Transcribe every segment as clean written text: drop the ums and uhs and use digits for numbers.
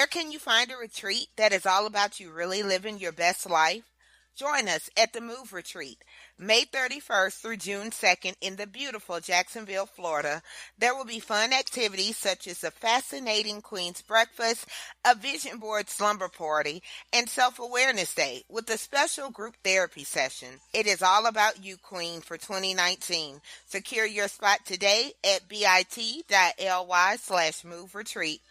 Where can you find a retreat that is all about you really living your best life? Join us at the Move Retreat, May 31st through June 2nd in the beautiful Jacksonville, Florida. There will be fun activities such as a fascinating Queen's Breakfast, a Vision Board slumber party, and Self-Awareness Day with a special group therapy session. It is all about you, Queen, for 2019. Secure your spot today at bit.ly/move retreat.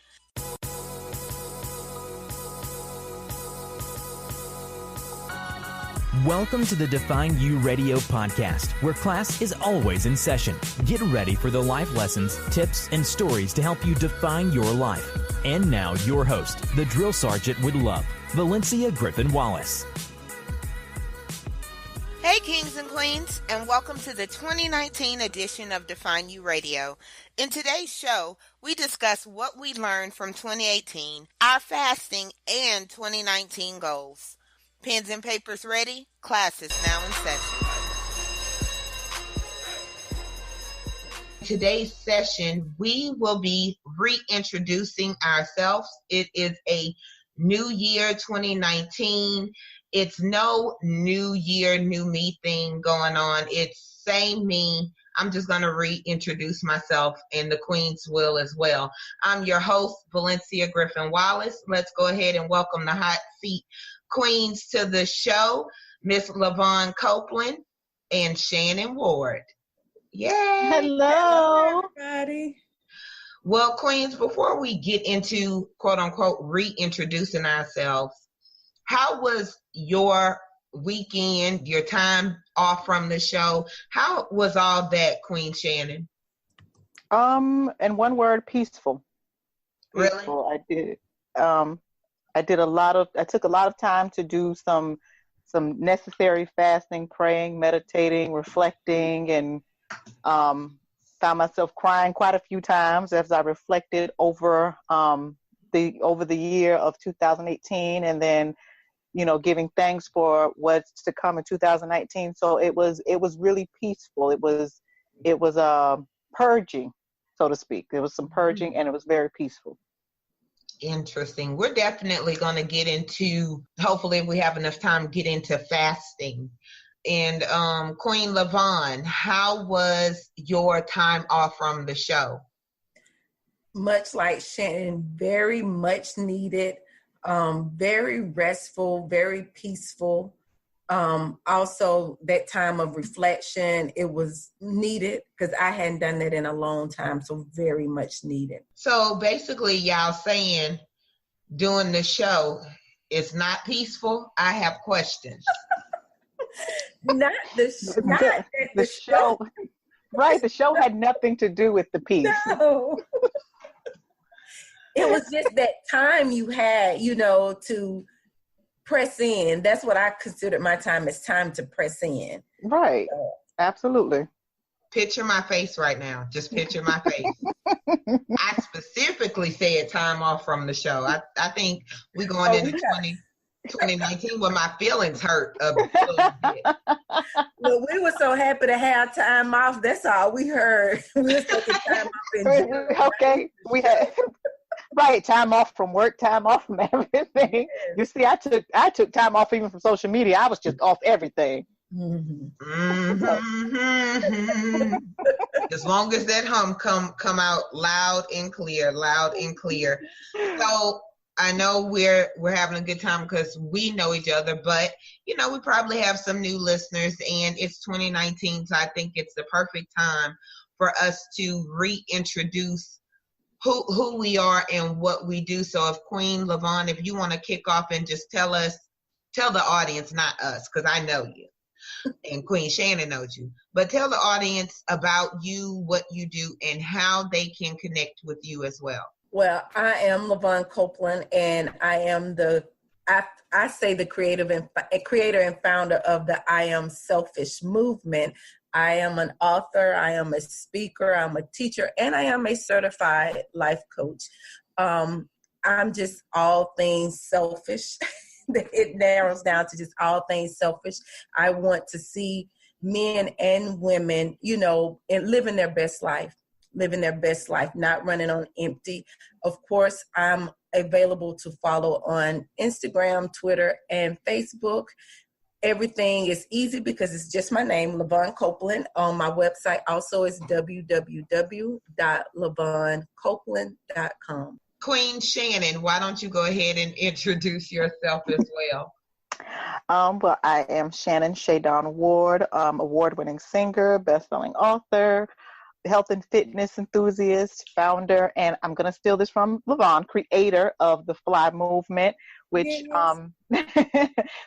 Welcome to the Define You Radio podcast, where class is always in session. Get ready for the life lessons, tips, and stories to help you define your life. And now, your host, the drill sergeant with love, Valencia Griffin Wallace. Hey, kings and queens, and welcome to the 2019 edition of Define You Radio. In today's show, we discuss what we learned from 2018, our fasting, and 2019 goals. Pens and papers ready? Class is now in session. Today's session, we will be reintroducing ourselves. It is a new year, 2019. It's no new year, new me thing going on. It's same me. I'm just going to reintroduce myself, and the queens will as well. I'm your host, Valencia Griffin Wallace. Let's go ahead and welcome the hot seat queens to the show, Miss LaVon Copeland and Shannon Ward. Yay! Hello, everybody. Well, queens, before we get into quote-unquote reintroducing ourselves, how was your weekend, your time off from the show? How was all that, Queen Shannon? In one word, peaceful. Really? I did. I took a lot of time to do some necessary fasting, praying, meditating, reflecting, and found myself crying quite a few times as I reflected over the year of 2018, and then giving thanks for what's to come in 2019. So it was really peaceful. It was purging, so to speak. There was some purging, and it was very peaceful. Interesting. We're definitely going to get into, hopefully if we have enough time, get into fasting. And Queen LaVon, how was your time off from the show? Much like Shannon, very much needed, very restful, very peaceful. Also, that time of reflection, it was needed because I hadn't done that in a long time, so very much needed. So basically, y'all saying doing the show is not peaceful? I have questions. Not the show. Right, the show had nothing to do with the peace. No. It was just that time you had, to press in. That's what I considered my time. It's time to press in. Right. Absolutely. Picture my face right now. Just picture my face. I specifically said time off from the show. I think we're going into 2019 where my feelings hurt a little bit. Well, we were so happy to have time off. That's all we heard. We were taking time off in June. Okay. We had right, time off from work, time off from everything. You see, I took time off even from social media. I was just off everything. Mm-hmm. Mm-hmm. As long as that hum come out loud and clear. So I know we're having a good time because we know each other, but we probably have some new listeners, and it's 2019, so I think it's the perfect time for us to reintroduce who we are and what we do. So if Queen LaVon, if you want to kick off and just tell the audience, not us, because I know you, and Queen Shannon knows you, but tell the audience about you, what you do, and how they can connect with you as well. Well, I am LaVon Copeland, and I am the creator and founder of the I Am Selfish movement. I am an author, I am a speaker, I'm a teacher, and I am a certified life coach. I'm just all things selfish. It narrows down to just all things selfish. I want to see men and women, and living their best life, not running on empty. Of course, I'm available to follow on Instagram, Twitter, and Facebook. Everything is easy because it's just my name, LaVon Copeland. On my website also is www.lavoncopeland.com. Queen Shannon, why don't you go ahead and introduce yourself as well? Well, I am Shannon Shadon Ward, award-winning singer, best-selling author, health and fitness enthusiast, founder, and I'm going to steal this from LaVon, creator of the Fly movement, which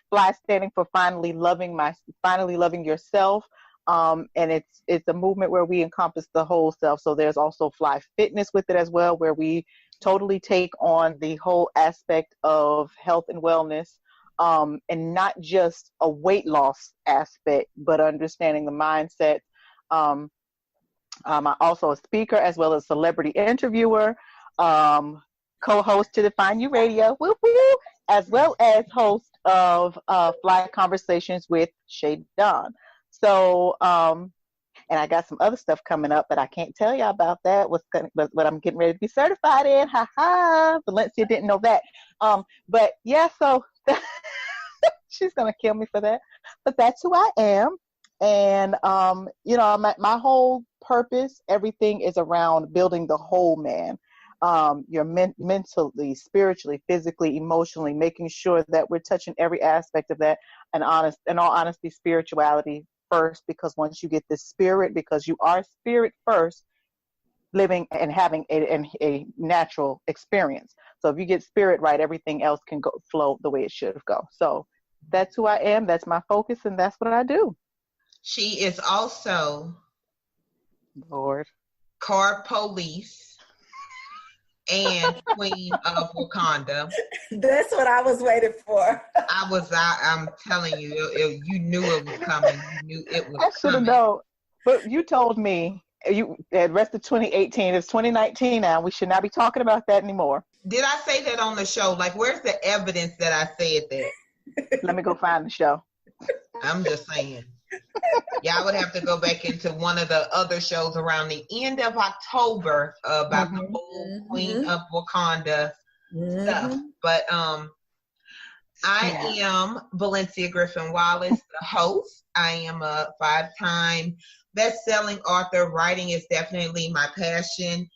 Fly standing for finally loving yourself. And it's a movement where we encompass the whole self. So there's also Fly Fitness with it as well, where we totally take on the whole aspect of health and wellness, and not just a weight loss aspect, but understanding the mindset. I'm also a speaker as well as celebrity interviewer, co-host to Define You Radio, woo woo, as well as host of Fly Conversations with Shay Don. So, and I got some other stuff coming up, but I can't tell you about that. What I'm getting ready to be certified in. Ha ha. Valencia didn't know that. But yeah, so she's gonna kill me for that. But that's who I am. And my whole purpose, everything is around building the whole man. You're mentally, spiritually, physically, emotionally, making sure that we're touching every aspect of that. And in all honesty, spirituality first, because once you get the spirit, because you are spirit first, living and having a natural experience. So if you get spirit right, everything else can flow the way it should go. So that's who I am. That's my focus, and that's what I do. She is also Lord Card Police and Queen of Wakanda. That's what I was waiting for. I'm telling you, you knew it was coming. You knew it was coming. I should have known. But you told me the rest of 2018. It's 2019 now. We should not be talking about that anymore. Did I say that on the show? Like, where's the evidence that I said that? Let me go find the show. I'm just saying. Y'all would have to go back into one of the other shows around the end of October about the whole Queen of Wakanda stuff. But I am Valencia Griffin Wallace, the host. I am a 5-time best-selling author. Writing is definitely my passion.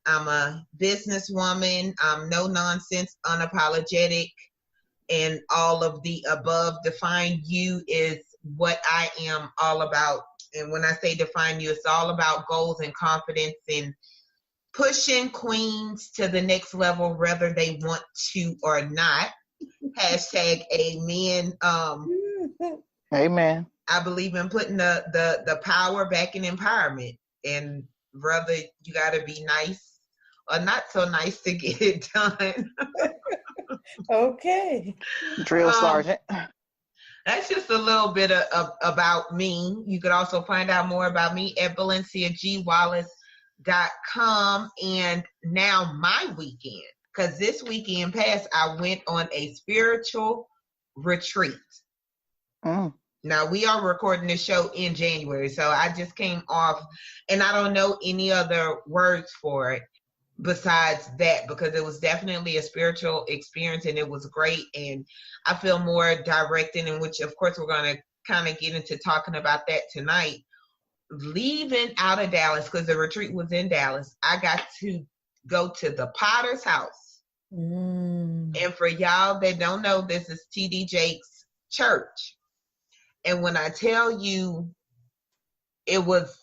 I'm a businesswoman. I'm no nonsense, unapologetic, and all of the above. Define You is what I am all about. And when I say define you, it's all about goals and confidence and pushing queens to the next level, whether they want to or not. Hashtag amen. Amen. I believe in putting the power back in empowerment, and whether you got to be nice or not so nice to get it done. Okay. Drill sergeant. That's just a little bit about me. You could also find out more about me at ValenciaGWallace.com. And now my weekend, because this weekend past, I went on a spiritual retreat. Now, we are recording this show in January, so I just came off, and I don't know any other words for it besides that, because it was definitely a spiritual experience, and it was great. And I feel more directed, in which, of course, we're going to kind of get into talking about that tonight. Leaving out of Dallas, because the retreat was in Dallas, I got to go to the Potter's house. And for y'all that don't know, this is T.D. Jakes' church. And when I tell you, it was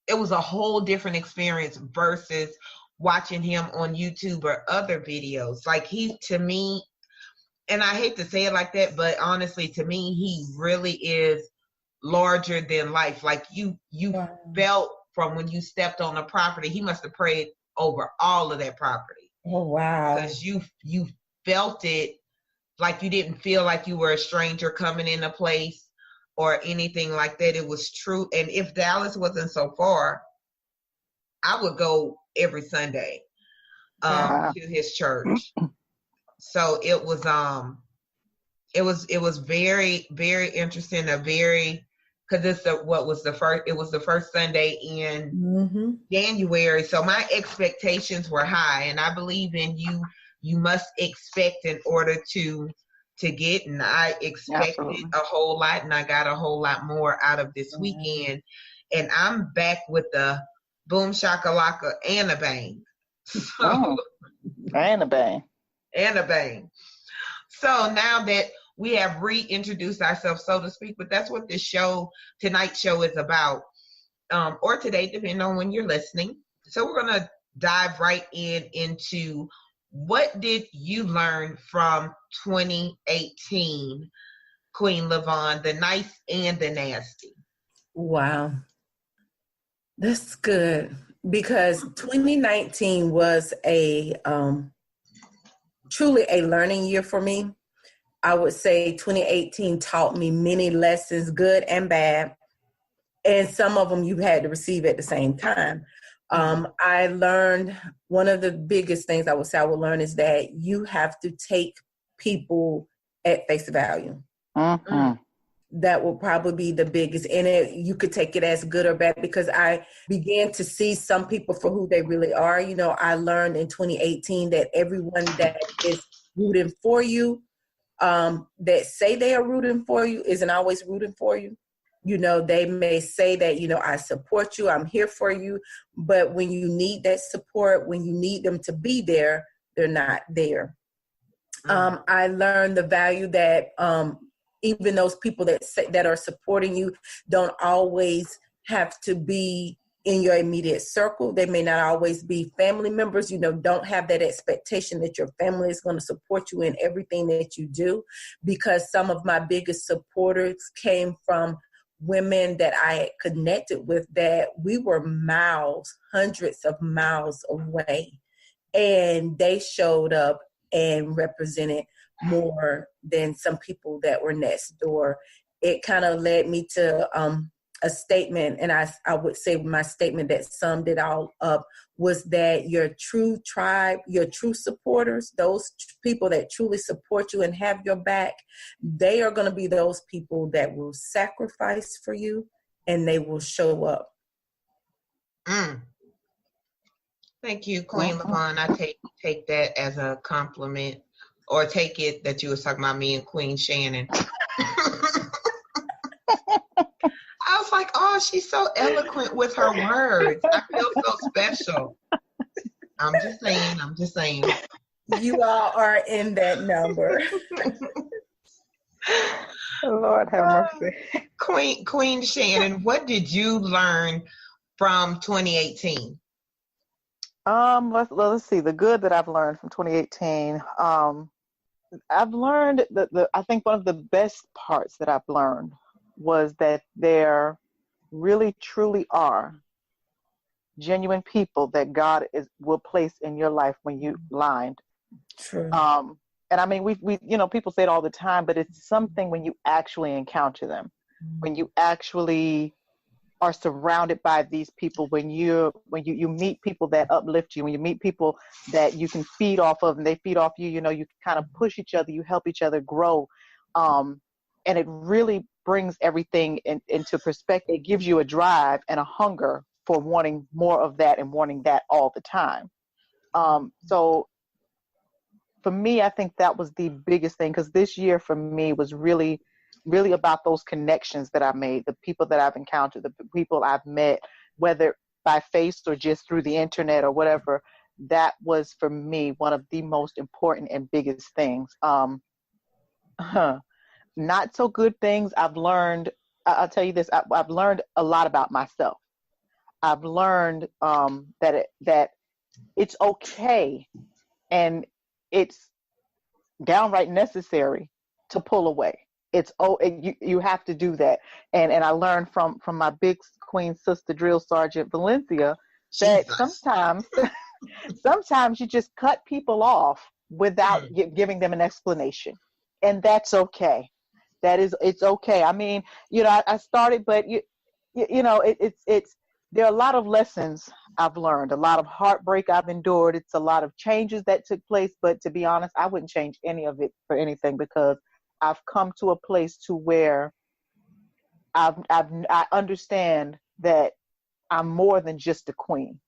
a whole different experience versus watching him on YouTube or other videos. Like, he, to me, and I hate to say it like that, but honestly, to me, he really is larger than life. Like, you felt from when you stepped on the property, he must have prayed over all of that property. Oh, wow. Because you felt it, like you didn't feel like you were a stranger coming in a place or anything like that. It was true. And if Dallas wasn't so far, I would go every Sunday to his church. So it was very, very interesting, a very because what was the first? It was the first Sunday in Mm-hmm. January. So my expectations were high, and I believe in you. You must expect in order to get, and I expected Absolutely. a whole lot, and I got a whole lot more out of this weekend. And I'm back with the boom shakalaka and a bang. So, And a bang. and a bang. So now that we have reintroduced ourselves, so to speak, but that's what tonight's show is about, or today, depending on when you're listening. So we're going to dive right into what did you learn from 2018, Queen Lavon, the nice and the nasty? Wow. That's good, because 2019 was a truly a learning year for me. I would say 2018 taught me many lessons, good and bad, and some of them you had to receive at the same time. I learned, one of the biggest things I would say I would learn is that you have to take people at face value. Mm-hmm. That will probably be the biggest. And you could take it as good or bad, because I began to see some people for who they really are. You know, I learned in 2018 that everyone that is rooting for you, that say they are rooting for you, isn't always rooting for you. You know, they may say that, you know, I support you, I'm here for you. But when you need that support, when you need them to be there, they're not there. I learned the value that even those people that are supporting you don't always have to be in your immediate circle. They may not always be family members. You know, don't have that expectation that your family is going to support you in everything that you do, because some of my biggest supporters came from women that I had connected with that we were miles, hundreds of miles away. And they showed up and represented more than some people that were next door. It kind of led me to a statement, and I would say my statement that summed it all up was that your true tribe, your true supporters, those people that truly support you and have your back, they are going to be those people that will sacrifice for you, and they will show up. Thank you, Queen Lavon. I take that as a compliment, or take it that you was talking about me and Queen Shannon. I was like, oh, she's so eloquent with her words. I feel so special. I'm just saying. You all are in that number. Lord have mercy. Queen Shannon, what did you learn from 2018? Let's see. The good that I've learned from 2018. I've learned I think one of the best parts that I've learned was that there really truly are genuine people that God will place in your life when you aligned. True. And I mean, we you know, people say it all the time, but it's something when you actually encounter them, when you actually are surrounded by these people, when you meet people that uplift you, when you meet people that you can feed off of and they feed off you, you know, you kind of push each other, you help each other grow. And it really brings everything into perspective. It gives you a drive and a hunger for wanting more of that and wanting that all the time. So for me, I think that was the biggest thing, because this year for me was really, really about those connections that I made, the people that I've encountered, the people I've met, whether by face or just through the internet or whatever. That was for me one of the most important and biggest things. Not so good things I've learned. I'll tell you this, I've learned a lot about myself. I've learned that it's okay and it's downright necessary to pull away. You have to do that. And I learned from my big queen sister, Drill Sergeant Valencia, that sometimes you just cut people off without giving them an explanation. And that's okay. It's okay. I mean, you know, I started, but you know, there are a lot of lessons I've learned, a lot of heartbreak I've endured. It's a lot of changes that took place, but to be honest, I wouldn't change any of it for anything, because I've come to a place to where I understand that I'm more than just a queen.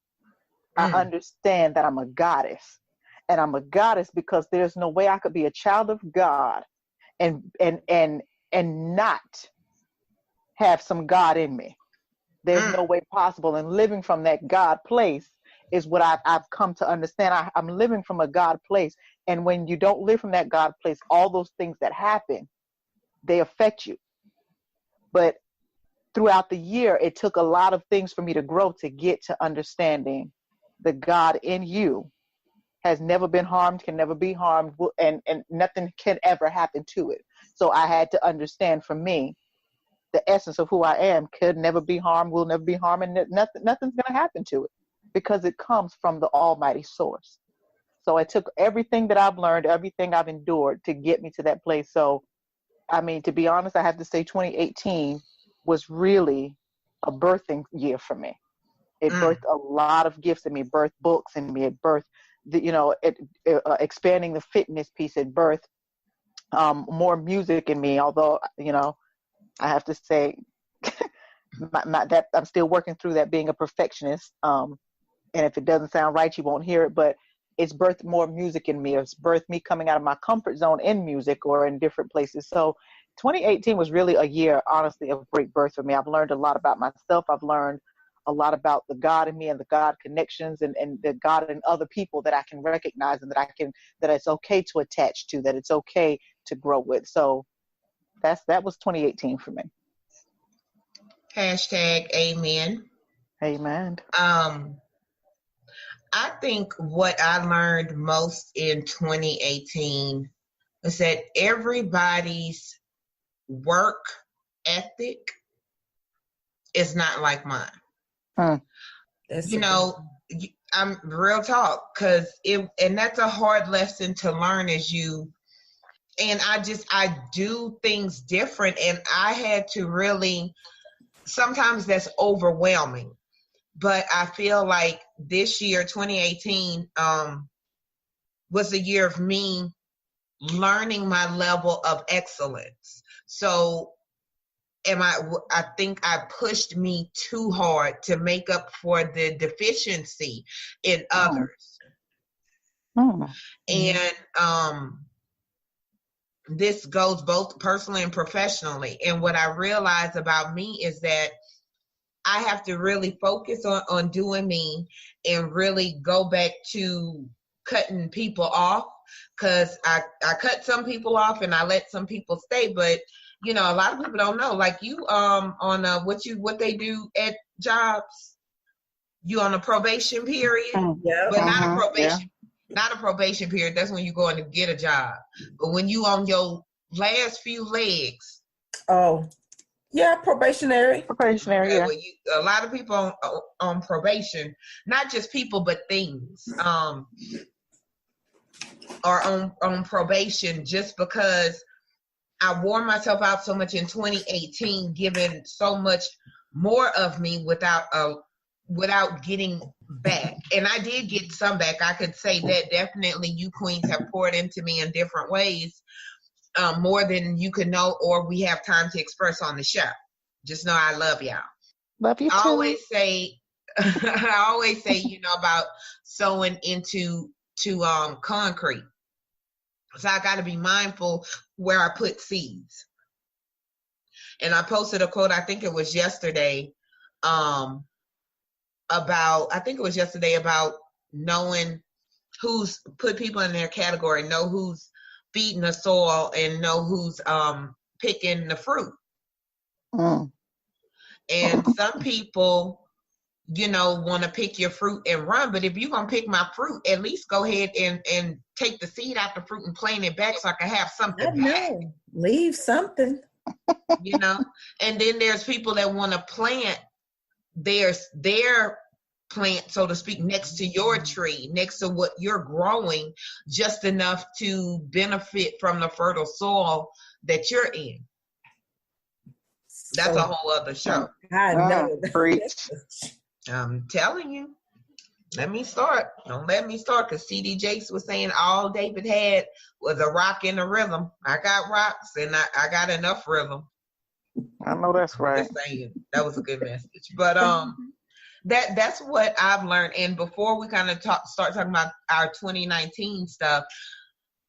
I understand that I'm a goddess, and I'm a goddess because there's no way I could be a child of God and not have some God in me. There's no way possible. And living from that God place is what I've come to understand. I'm living from a God place. And when you don't live from that God place, all those things that happen, they affect you. But throughout the year, it took a lot of things for me to grow to get to understanding the God in you has never been harmed, can never be harmed, and nothing can ever happen to it. So I had to understand, for me, the essence of who I am could never be harmed, will never be harmed, and nothing's going to happen to it because it comes from the Almighty Source. So I took everything that I've learned, everything I've endured to get me to that place. So, I mean, to be honest, I have to say 2018 was really a birthing year for me. It birthed a lot of gifts in me, birthed books in me, it birthed, expanding the fitness piece, it birthed more music in me, although, I have to say that I'm still working through that, being a perfectionist. And if it doesn't sound right, you won't hear it, but it's birthed more music in me. It's birthed me coming out of my comfort zone in music or in different places. So 2018 was really a year, honestly, of great birth for me. I've learned a lot about myself. I've learned a lot about the God in me and the God connections and the God in other people that I can recognize and that it's okay to attach to, that it's okay to grow with. So that was 2018 for me. #Amen. Amen. I think what I learned most in 2018 is that everybody's work ethic is not like mine. I'm real talk, and that's a hard lesson to learn and I do things different, and I had to really, sometimes that's overwhelming. But I feel like this year, 2018, was a year of me learning my level of excellence. So I think I pushed me too hard to make up for the deficiency in others. And this goes both personally and professionally. And what I realized about me is that I have to really focus on doing me and really go back to cutting people off, because I cut some people off and I let some people stay. But, a lot of people don't know, like you, on what they do at jobs, you on a probation period, but not a probation. Not a probation period. That's when you go in to get a job. But when you on your last few legs. Oh, yeah, probationary. Probationary, yeah. Well, a lot of people on probation, not just people, but things, are on probation just because I wore myself out so much in 2018, giving so much more of me without getting back. And I did get some back. I could say that definitely you queens have poured into me in different ways, more than you could know or we have time to express on the show. Just know I love y'all. Love you too. I always say, about sowing into concrete. So I got to be mindful where I put seeds. And I posted a quote, I think it was yesterday, about knowing who's put people in their category, know who's feeding the soil, and know who's picking the fruit. And some people, want to pick your fruit and run. But if you're going to pick my fruit, at least go ahead and take the seed out the fruit and plant it back so I can have something back. Leave something. And then there's people that want to plant their plant, so to speak, next to your tree, next to what you're growing, just enough to benefit from the fertile soil that you're in. That's a whole other show. I know. I'm telling you. Let me start. Don't let me start, because C.D. Jakes was saying all David had was a rock and a rhythm. I got rocks and I got enough rhythm. I know that's right. Just saying, that was a good message. But that's what I've learned. And before we kind of start talking about our 2019 stuff,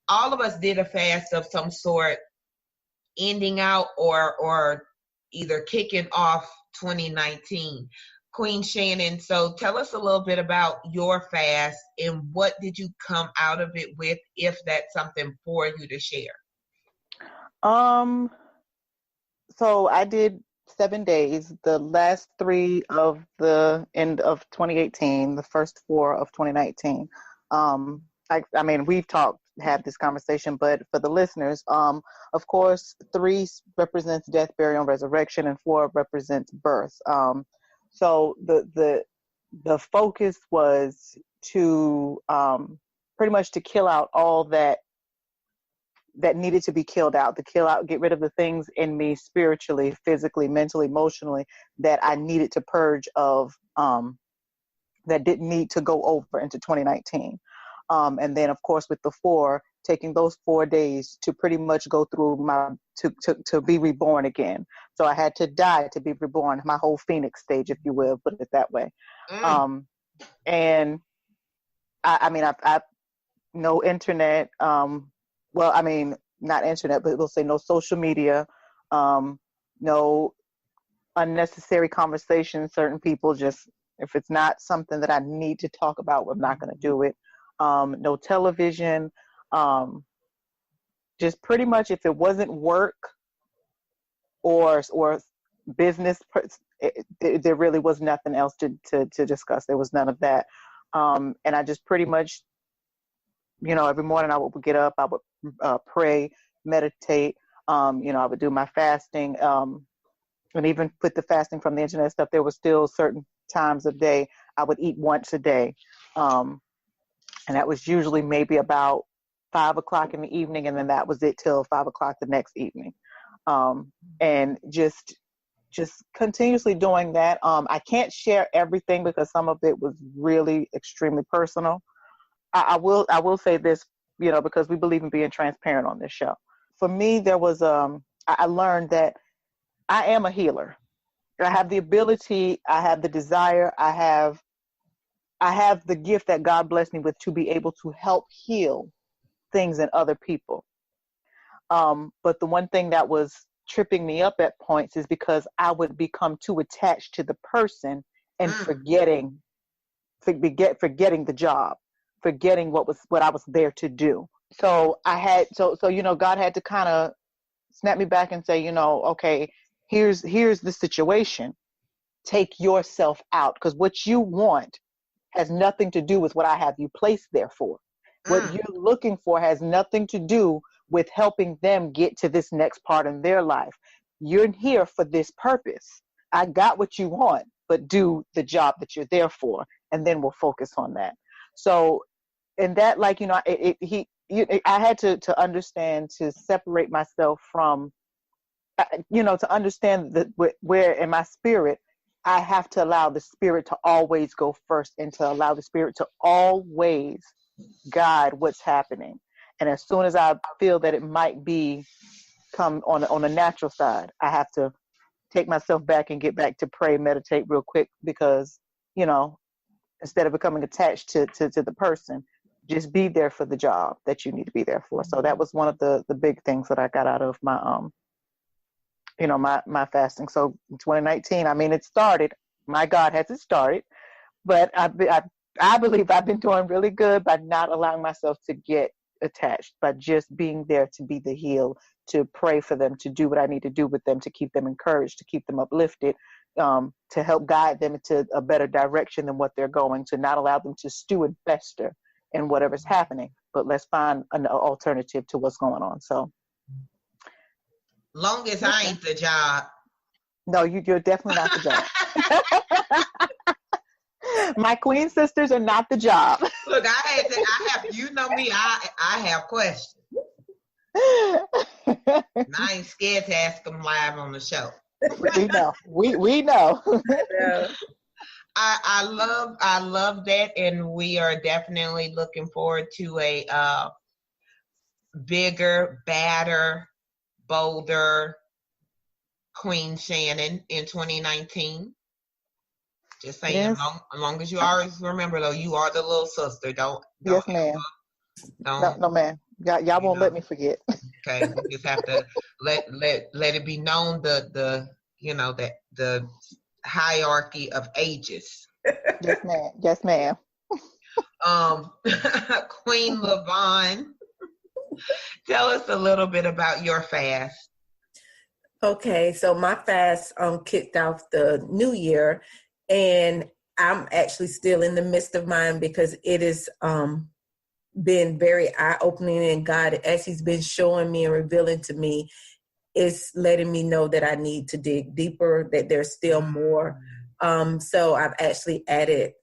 all of us did a fast of some sort, ending out or either kicking off 2019. Queen Shannon, so tell us a little bit about your fast and what did you come out of it with, if that's something for you to share. So I did 7 days, the last 3 of the end of 2018, the first 4 of 2019. I mean, we've had this conversation, but for the listeners, of course, 3 represents death, burial, and resurrection, and 4 represents birth. So the focus was to pretty much to kill out all that needed to be killed out, get rid of the things in me spiritually, physically, mentally, emotionally, that I needed to purge of, that didn't need to go over into 2019. And then, of course, with the 4, taking those 4 days to pretty much go through to be reborn again. So I had to die to be reborn, my whole Phoenix stage, if you will, put it that way. And I mean, I no internet, well, I mean, not internet, but we'll say no social media, no unnecessary conversations. Certain people just, if it's not something that I need to talk about, I'm not going to do it. No television, just pretty much if it wasn't work or business, there really was nothing else to discuss. There was none of that. And I just pretty much, every morning I would get up, I would pray, meditate, I would do my fasting, and even put the fasting from the internet stuff. There were still certain times of day I would eat once a day. And that was usually maybe about 5 o'clock in the evening. And then that was it till 5 o'clock the next evening. And just continuously doing that. I can't share everything because some of it was really extremely personal. I will say this, because we believe in being transparent on this show. For me, there was, I learned that I am a healer. I have the ability, I have the desire, I have the gift that God blessed me with to be able to help heal things in other people. But the one thing that was tripping me up at points is because I would become too attached to the person and forgetting the job, forgetting what I was there to do. So God had to kind of snap me back and say, okay, here's the situation. Take yourself out, because what you want has nothing to do with what I have you placed there for. What you're looking for has nothing to do with helping them get to this next part in their life. You're here for this purpose. I got what you want, but do the job that you're there for, and then we'll focus on that. So, and that, I had to understand, to separate myself from, to understand that where in my spirit, I have to allow the spirit to always go first, and to allow the spirit to always guide what's happening. And as soon as I feel that it might come on a natural side, I have to take myself back and get back to pray, meditate real quick, because, instead of becoming attached to the person, just be there for the job that you need to be there for. So that was one of the big things that I got out of my, my fasting. So in 2019, I mean, it started, my God, has it started, but I believe I've been doing really good by not allowing myself to get attached, by just being there to be the heal, to pray for them, to do what I need to do with them, to keep them encouraged, to keep them uplifted, to help guide them into a better direction than what they're going, to not allow them to stew and fester in whatever's happening, but let's find an alternative to what's going on. So, long as I ain't the job. No, you're definitely not the job. My queen sisters are not the job. Look, I have, you know me, I have questions. And I ain't scared to ask them live on the show. We know. We know. Yeah. I love that, and we are definitely looking forward to a bigger, badder, bolder, Queen Shannon in 2019. Just saying, Yes. as long as you always remember, though, you are the little sister. Don't Yes, ma'am. No, don't no, ma'am. Y'all you won't know. let me forget. Okay, we just have to let it be known the that the hierarchy of ages. Yes, ma'am. Yes, ma'am. Queen Lavon, tell us a little bit about your fast. Okay, so my fast kicked off the new year, and I'm actually still in the midst of mine because it is been very eye-opening, and God, as he's been showing me and revealing to me, is letting me know that I need to dig deeper, that there's still more. So I've actually added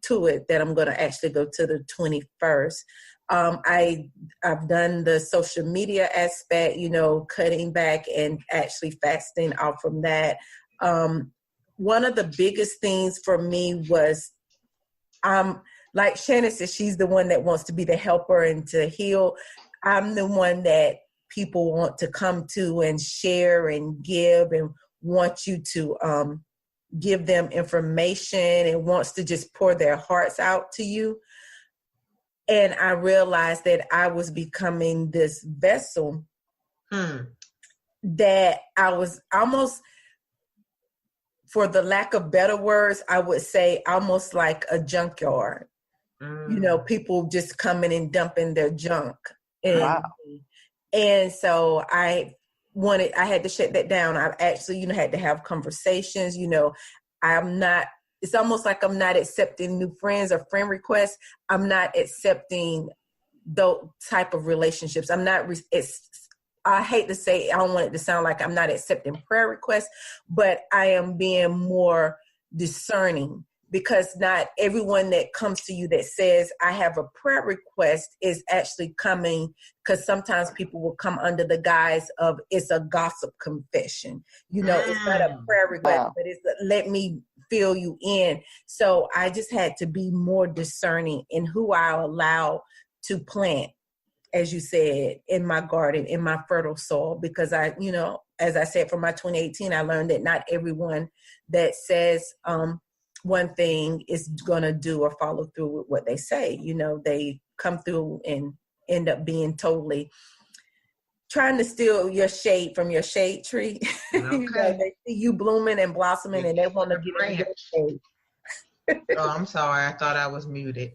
to it that I'm going to actually go to the 21st. I've done the social media aspect, cutting back and actually fasting off from that. One of the biggest things for me was, like Shannon said, she's the one that wants to be the helper and to heal. I'm the one that people want to come to and share and give, and want you to give them information, and wants to just pour their hearts out to you. And I realized that I was becoming this vessel that I was almost, for the lack of better words, I would say almost like a junkyard. People just coming and dumping their junk. And so I had to shut that down. I actually, had to have conversations. It's almost like I'm not accepting new friends or friend requests. I'm not accepting those type of relationships. I hate to say, I don't want it to sound like I'm not accepting prayer requests, but I am being more discerning, because not everyone that comes to you that says, I have a prayer request, is actually coming, because sometimes people will come under the guise of, it's a gossip confession. It's not a prayer request, but it's let me fill you in. So I just had to be more discerning in who I allow to plant, as you said, in my garden, in my fertile soil, because as I said, from my 2018, I learned that not everyone that says one thing is going to do or follow through with what they say. They come through and end up being totally trying to steal your shade from your shade tree. Okay. They see you blooming and blossoming, and they want to get in your shade. Oh, I'm sorry. I thought I was muted.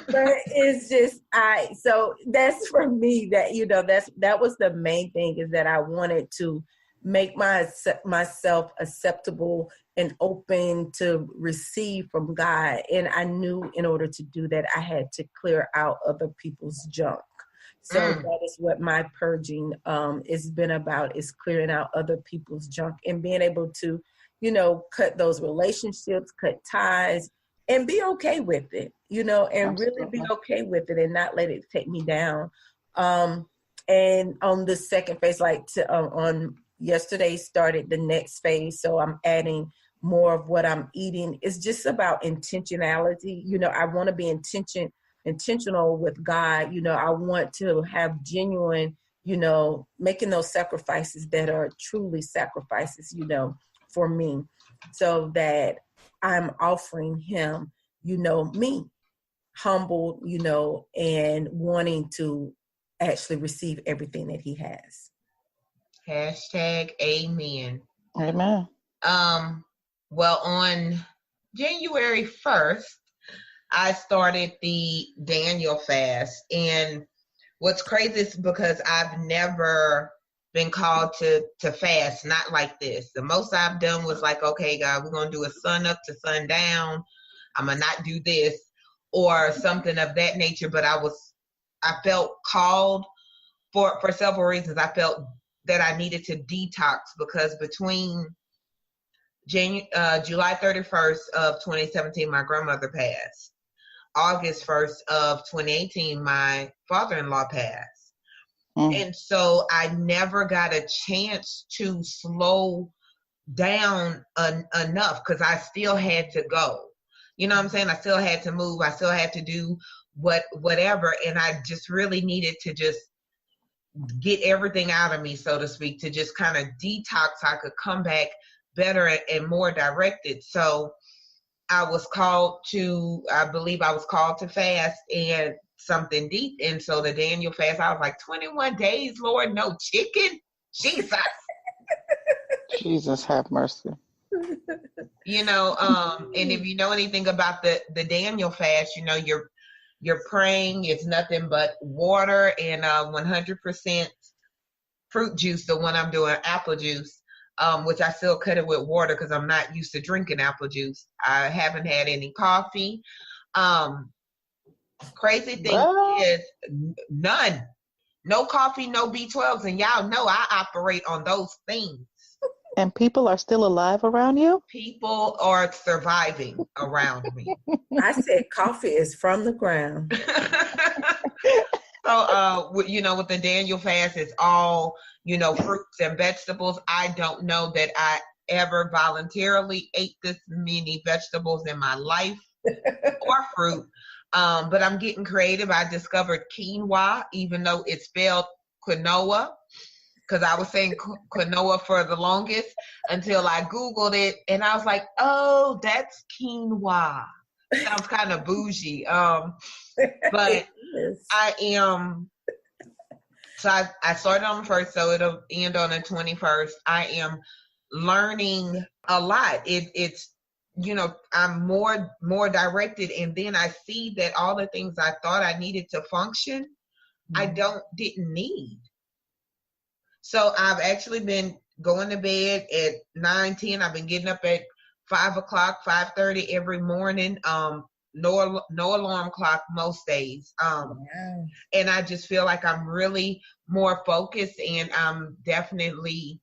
But it's just, so that's for me, that was the main thing, is that I wanted to make myself acceptable and open to receive from God. And I knew in order to do that, I had to clear out other people's junk. So that is what my purging has been about, is clearing out other people's junk and being able to, cut those relationships, cut ties, and be okay with it, and Absolutely. really be okay with it and not let it take me down. And on the second phase, on yesterday started the next phase. So I'm adding more of what I'm eating. It's just about intentionality. I want to be intentional with God. I want to have genuine, making those sacrifices that are truly sacrifices, for me, so that I'm offering him, me, humbled, and wanting to actually receive everything that he has. #Amen. Amen. Well, on January 1st, I started the Daniel fast. And what's crazy is because I've never been called to fast, not like this. The most I've done was like, okay, God, we're going to do a sun up to sundown. I'm going to not do this or something of that nature. But I felt called for several reasons. I felt that I needed to detox, because between July 31st of 2017, my grandmother passed. August 1st of 2018, my father-in-law passed. And so I never got a chance to slow down enough, because I still had to go. You know what I'm saying? I still had to move. I still had to do whatever. And I just really needed to just get everything out of me, so to speak, to just kind of detox. I could come back better and more directed. So I believe I was called to fast and something deep. And so the Daniel fast, I was like, 21 days, Lord, no chicken? Jesus. Jesus have mercy. And if you know anything about the Daniel fast, you're praying. It's nothing but water and 100% fruit juice. The one I'm doing, apple juice, which I still cut it with water because I'm not used to drinking apple juice. I haven't had any coffee. Crazy thing is none. No coffee, no B12s. And y'all know I operate on those things. And people are still alive around you? People are surviving around me. I said coffee is from the ground. So, with the Daniel fast, it's all, fruits and vegetables. I don't know that I ever voluntarily ate this many vegetables in my life or fruit. But I'm getting creative. I discovered quinoa, even though it's spelled quinoa, because I was saying quinoa for the longest until I Googled it. And I was like, oh, that's quinoa. Sounds kind of bougie. But I am, so I started on the 1st, so it'll end on the 21st. I am learning a lot. It's, I'm more directed. And then I see that all the things I thought I needed to function, I didn't need. So I've actually been going to bed at 9, 10. I've been getting up at 5 o'clock, 5:30 every morning. No alarm clock most days. And I just feel like I'm really more focused, and I'm definitely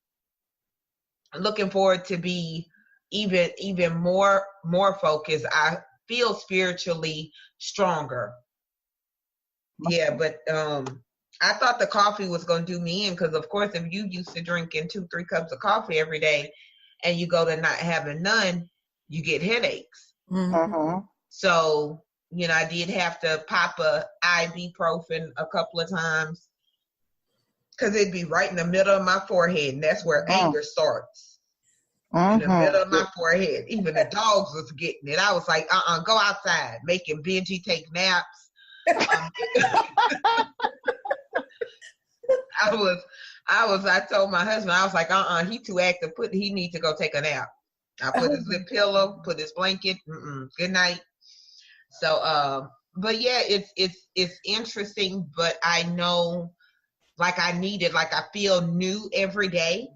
looking forward to be even more focused. I feel spiritually stronger. Yeah, but I thought the coffee was going to do me in, because of course if you used to drinking 2-3 cups of coffee every day and you go to not having none, you get headaches. Mm-hmm. So, I did have to pop a ibuprofen a couple of times because it'd be right in the middle of my forehead, and that's where anger starts. In the middle of my forehead. Even the dogs was getting it. I was like, go outside, making Benji take naps. I told my husband, I was like, he too active. He needs to go take a nap. I put his little pillow, put his blanket. Good night. So, but yeah, it's interesting. But I know, like I feel new every day.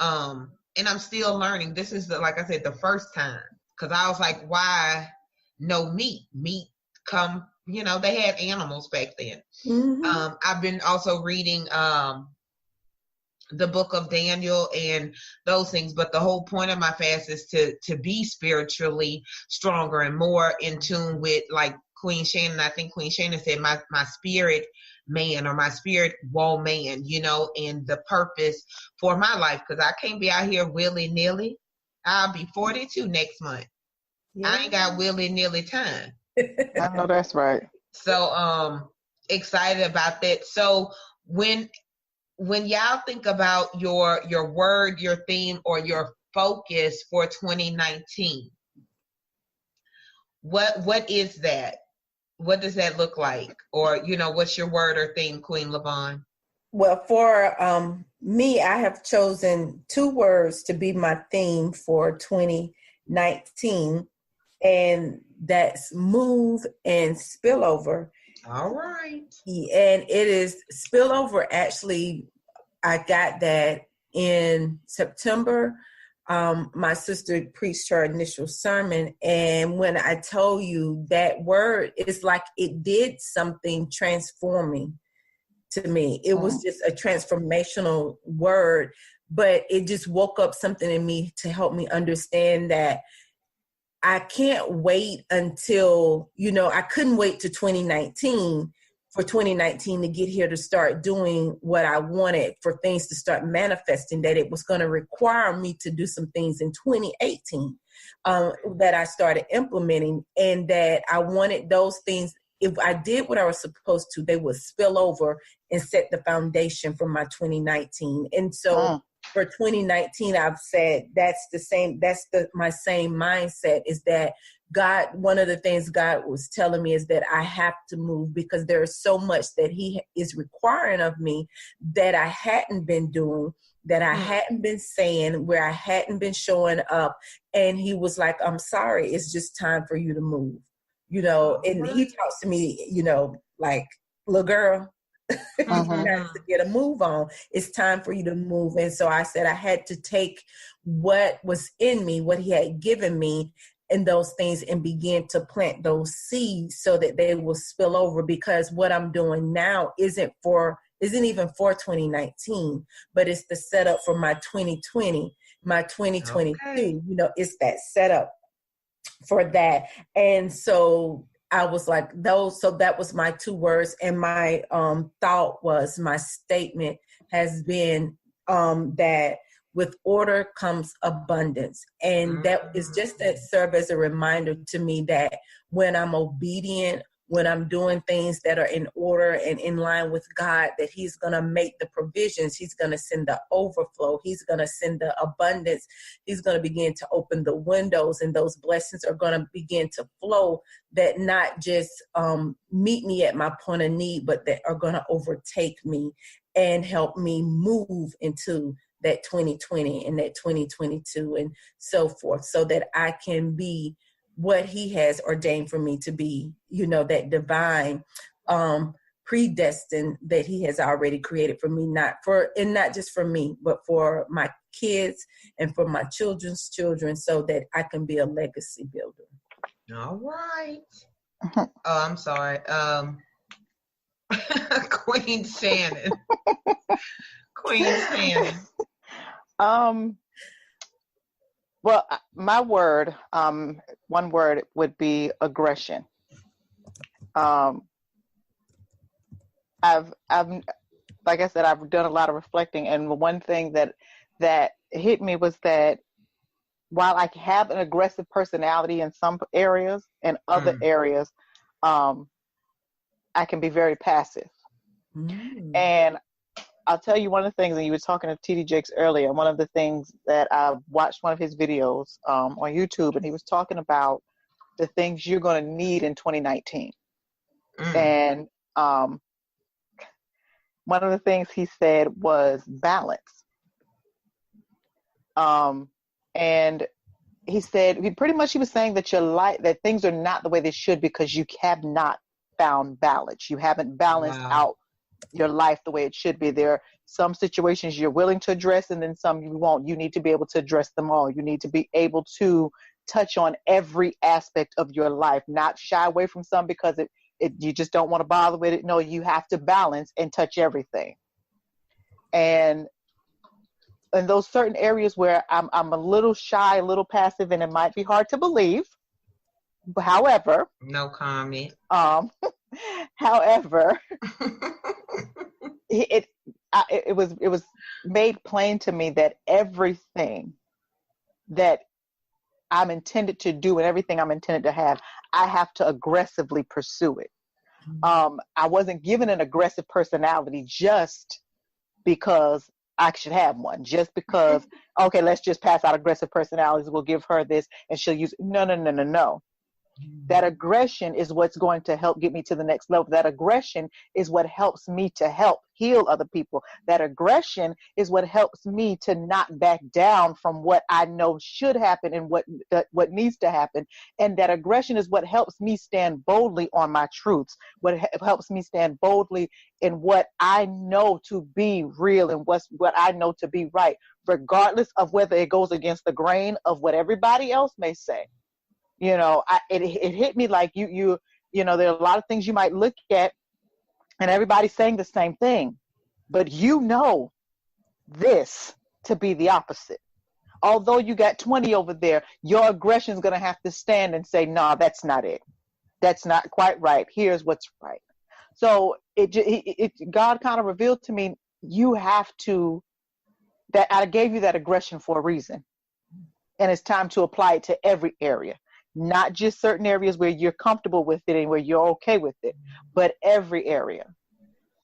And I'm still learning. This is like I said, the first time, because I was like, why no meat? Meat come. They had animals back then. Mm-hmm. I've been also reading the book of Daniel and those things, but the whole point of my fast is to be spiritually stronger and more in tune with, like Queen Shannon. I think Queen Shannon said, my spirit man, or my spirit woman, and the purpose for my life, because I can't be out here willy-nilly. I'll be 42 next month. Yeah. I ain't got willy-nilly time. I know that's right. So excited about that. So when y'all think about your word, your theme, or your focus for 2019, what is that? What does that look like? Or, what's your word or theme, Queen LaVon? Well, for me, I have chosen 2 words to be my theme for 2019, and that's move and spillover. All right. And it is spillover. Actually, I got that in September. My sister preached her initial sermon, and when I told you that word, it's like it did something transforming to me. It was just a transformational word, but it just woke up something in me to help me understand that I can't wait until, I couldn't wait to 2019 for 2019 to get here to start doing what I wanted, for things to start manifesting, that it was going to require me to do some things in 2018. that I started implementing, and that I wanted those things. If I did what I was supposed to, they would spill over and set the foundation for my 2019. And so for 2019, I've said that's my same mindset, is that God, one of the things God was telling me is that I have to move, because there is so much that he is requiring of me that I hadn't been doing, that I hadn't been saying, where I hadn't been showing up. And he was like, I'm sorry, it's just time for you to move. You know, and he talks to me, you know, like, little girl, you got to get a move on. It's time for you to move. And so I said I had to take what was in me, what he had given me, and those things, and begin to plant those seeds so that they will spill over, because what I'm doing now isn't even for 2019, but it's the setup for my 2020, my 2022. Okay. You know, it's that setup for that. And so I was like, so that was my 2 words. And my my statement has been that with order comes abundance. And that is just that serve as a reminder to me that when I'm obedient, when I'm doing things that are in order and in line with God, that he's going to make the provisions. He's going to send the overflow. He's going to send the abundance. He's going to begin to open the windows, and those blessings are going to begin to flow, that not just meet me at my point of need, but that are going to overtake me and help me move into that 2020 and that 2022 and so forth, so that I can be what he has ordained for me to be, you know, that divine predestined that he has already created for me, not just for me, but for my kids and for my children's children, so that I can be a legacy builder. All right. Oh, I'm sorry. Queen Shannon. Queen Shannon. Well, my word, one word would be aggression. I've, like I said, I've done a lot of reflecting, and one thing that hit me was that while I have an aggressive personality in some areas, in other areas, I can be very passive. And I'll tell you one of the things, and you were talking to TD Jakes earlier, one of the things that I watched one of his videos on YouTube, and he was talking about the things you're going to need in 2019. And one of the things he said was balance. And he said, he was saying that your life, that things are not the way they should because you have not found balance. You haven't balanced out your life the way it should be. There are some situations you're willing to address, and then some you won't. You need to be able to address them all. You need to be able to touch on every aspect of your life, not shy away from some because you just don't want to bother with it. No, you have to balance and touch everything. And in those certain areas where I'm a little shy, a little passive, and it might be hard to believe. However, no comment. However, it was made plain to me that everything that I'm intended to do and everything I'm intended to have, I have to aggressively pursue it. I wasn't given an aggressive personality just because I should have one, just because, okay, let's just pass out aggressive personalities. We'll give her this and she'll use it. No. That aggression is what's going to help get me to the next level. That aggression is what helps me to help heal other people. That aggression is what helps me to not back down from what I know should happen and what needs to happen. And that aggression is what helps me stand boldly on my truths, what helps me stand boldly in what I know to be real and what I know to be right, regardless of whether it goes against the grain of what everybody else may say. You know, it hit me like you know, there are a lot of things you might look at and everybody's saying the same thing, but you know this to be the opposite. Although you got 20 over there, your aggression is going to have to stand and say, no, that's not it. That's not quite right. Here's what's right. So God kind of revealed to me, you have to, that I gave you that aggression for a reason. And it's time to apply it to every area, not just certain areas where you're comfortable with it and where you're okay with it, but every area.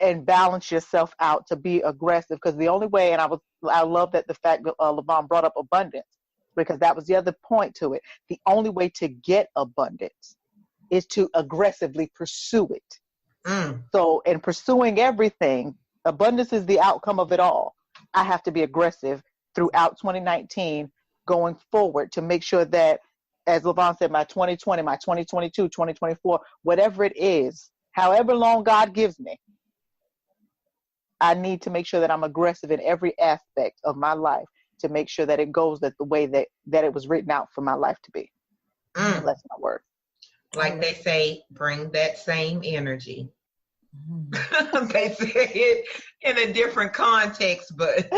And balance yourself out to be aggressive. Because the only way, and I love that the fact that LaVon brought up abundance, because that was the other point to it. The only way to get abundance is to aggressively pursue it. So in pursuing everything, abundance is the outcome of it all. I have to be aggressive throughout 2019 going forward to make sure that, as LaVon said, my 2020, my 2022, 2024, whatever it is, however long God gives me, I need to make sure that I'm aggressive in every aspect of my life to make sure that it goes the way that it was written out for my life to be. That's my word. Like they say, bring that same energy. They say it in a different context, but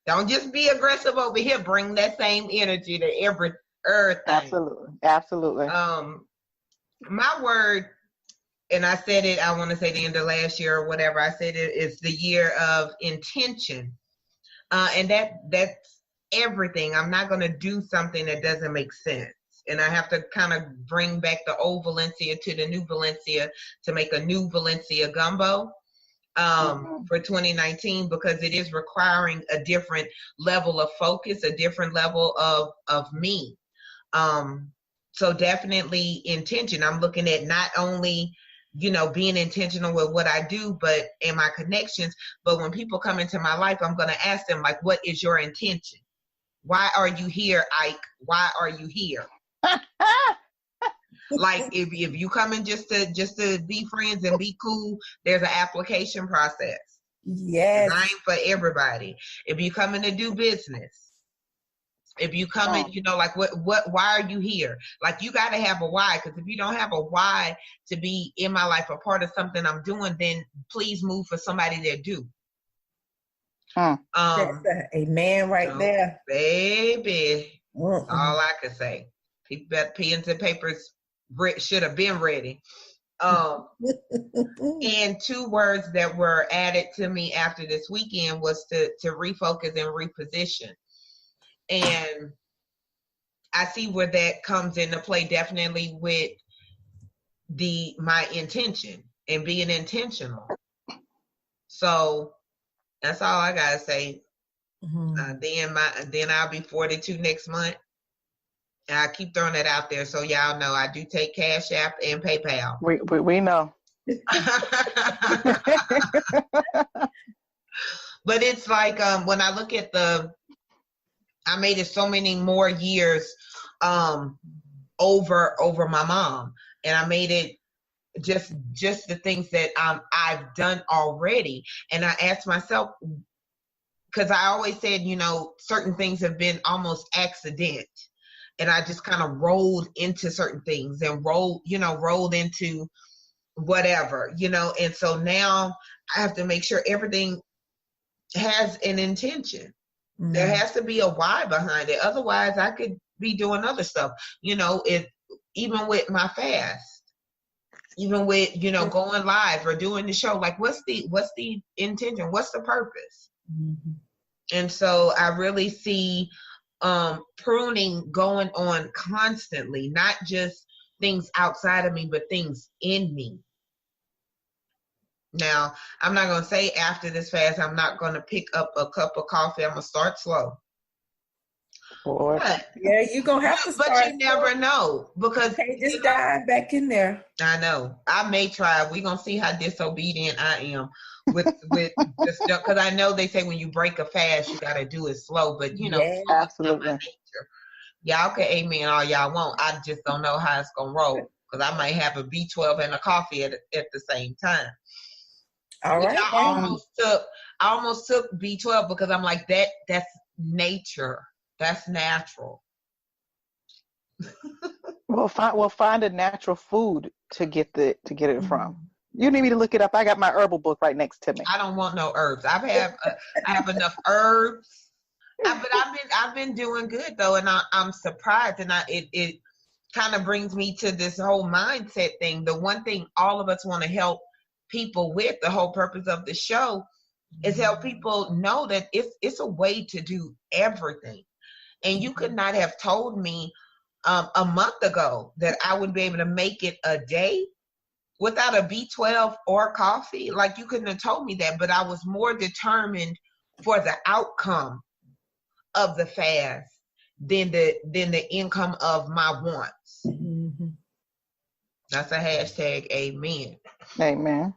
don't just be aggressive over here. Bring that same energy to every earth. Absolutely. My word, and I said it, I want to say the end of last year or whatever, I said it is the year of intention. And that's everything. I'm not going to do something that doesn't make sense. And I have to kind of bring back the old Valencia to the new Valencia to make a new Valencia gumbo for 2019, because it is requiring a different level of focus, a different level of me. So definitely intention. I'm looking at not only, being intentional with what I do, but in my connections. But when people come into my life, I'm going to ask them, like, what is your intention? Why are you here, Ike? Why are you here? Like, if you come in just to be friends and be cool, there's an application process. Yes. Designed for everybody. If you come in to do business, if you come in, like why are you here? Like, you got to have a why, because if you don't have a why to be in my life, a part of something I'm doing, then please move for somebody that do. That's a man right there. Baby. That's all I could say. People got pens and papers should have been ready. And 2 words that were added to me after this weekend was to refocus and reposition. And I see where that comes into play, definitely with my intention and being intentional. So that's all I gotta say. Then I'll be 42 next month. And I keep throwing that out there so y'all know I do take Cash App and PayPal. We know. But it's like when I look at I made it so many more years over my mom, and I made it just the things that I've done already. And I asked myself, because I always said, certain things have been almost accident. And I just kind of rolled into certain things and rolled into whatever, and so now I have to make sure everything has an intention. There has to be a why behind it. Otherwise, I could be doing other stuff, even with my fast, even with, going live or doing the show, like what's the intention? What's the purpose? And so I really see pruning going on constantly, not just things outside of me, but things in me. Now, I'm not going to say after this fast, I'm not going to pick up a cup of coffee. I'm going to start slow. But, yeah, you're going to have to start. But you never know, because you can't just dive back in there. I know. I may try. We're going to see how disobedient I am with the stuff, because I know they say when you break a fast, you got to do it slow, but absolutely. Y'all can amen all y'all want. I just don't know how it's going to roll, because I might have a B12 and a coffee at the same time. All right. I almost took B12 because I'm like, that's nature. That's natural. Well, find a natural food to get it from. You need me to look it up. I got my herbal book right next to me. I don't want no herbs. I have enough herbs. But I've been doing good though, and I'm surprised, and it kind of brings me to this whole mindset thing. The one thing all of us want to help people with, the whole purpose of the show, is help people know that it's a way to do everything. And you could not have told me a month ago that I would be able to make it a day without a B12 or coffee. Like, you couldn't have told me that, but I was more determined for the outcome of the fast than the income of my wants. Mm-hmm. That's a hashtag amen. Amen.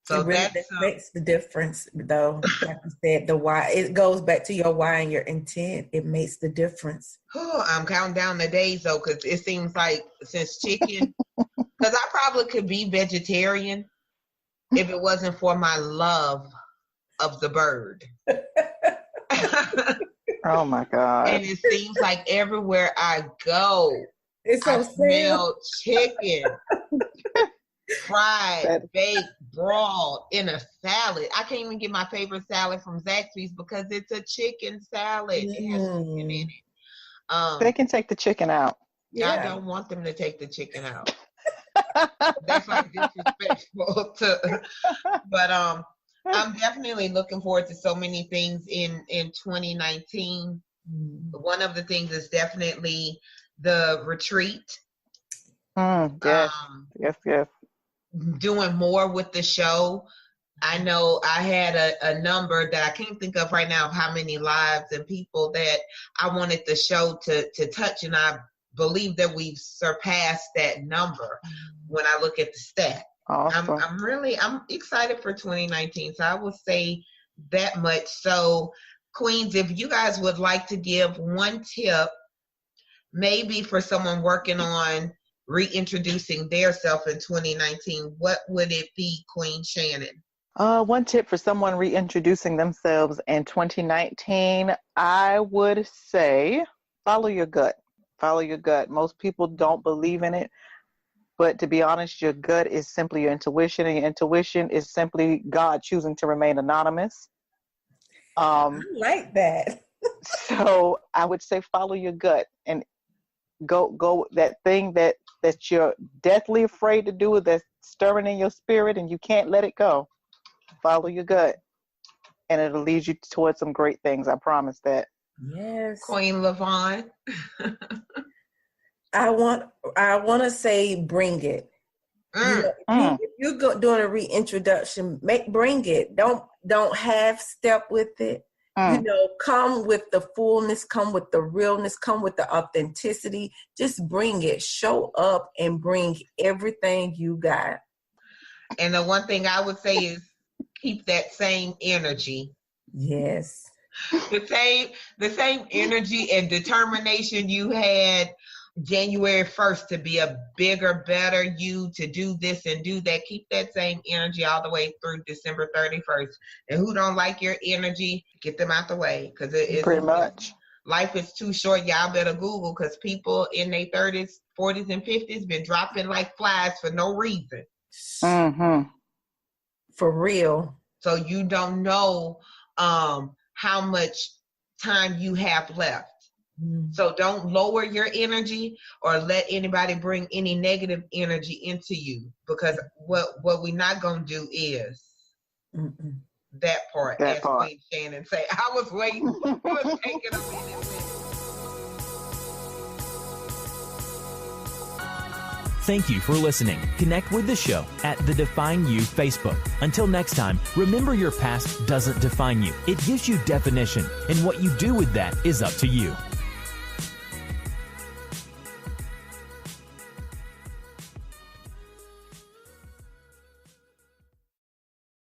So it really makes the difference, though. Like you said, the why. It goes back to your why and your intent. It makes the difference. I'm counting down the days, though, because it seems like since chicken, because I probably could be vegetarian if it wasn't for my love of the bird. Oh my God. And it seems like everywhere I go, It's so I smell chicken. Fried, baked, broiled in a salad. I can't even get my favorite salad from Zaxby's because it's a chicken salad. It has chicken in it. They can take the chicken out. I don't want them to take the chicken out. That's like disrespectful to. But I'm definitely looking forward to so many things in 2019. One of the things is definitely the retreat. Yes. Doing more with the show. I know I had a number that I can't think of right now of how many lives and people that I wanted the show to touch, and I believe that we've surpassed that number when I look at the stat. Awesome. I'm excited for 2019, so I will say that much. So, Queens, if you guys would like to give one tip, maybe for someone working on reintroducing their self in 2019, what would it be, Queen Shannon? One tip for someone reintroducing themselves in 2019, I would say follow your gut. Follow your gut. Most people don't believe in it, but to be honest, your gut is simply your intuition, and your intuition is simply God choosing to remain anonymous. I like that. So I would say follow your gut and go that thing that you're deathly afraid to do, that's stirring in your spirit and you can't let it go. Follow your gut and it'll lead you towards some great things. I promise that. Yes. Queen Lavon. I want to say bring it. If you're doing a reintroduction, bring it. Don't half step with it. Come with the fullness, come with the realness, come with the authenticity. Just bring it. Show up and bring everything you got. And the one thing I would say is keep that same energy. Yes. The same energy and determination you had January 1st to be a bigger, better you, to do this and do that. Keep that same energy all the way through December 31st. And who don't like your energy, get them out the way. Because pretty much life is too short. Y'all better Google, because people in their 30s, 40s, and 50s been dropping like flies for no reason. For real. So you don't know how much time you have left. So don't lower your energy or let anybody bring any negative energy into you, because what we're not going to do is that part. Queen Shannon say. I was waiting. It was taking a minute. Thank you for listening. Connect with the show at the Define You Facebook. Until next time, remember your past doesn't define you. It gives you definition, and what you do with that is up to you.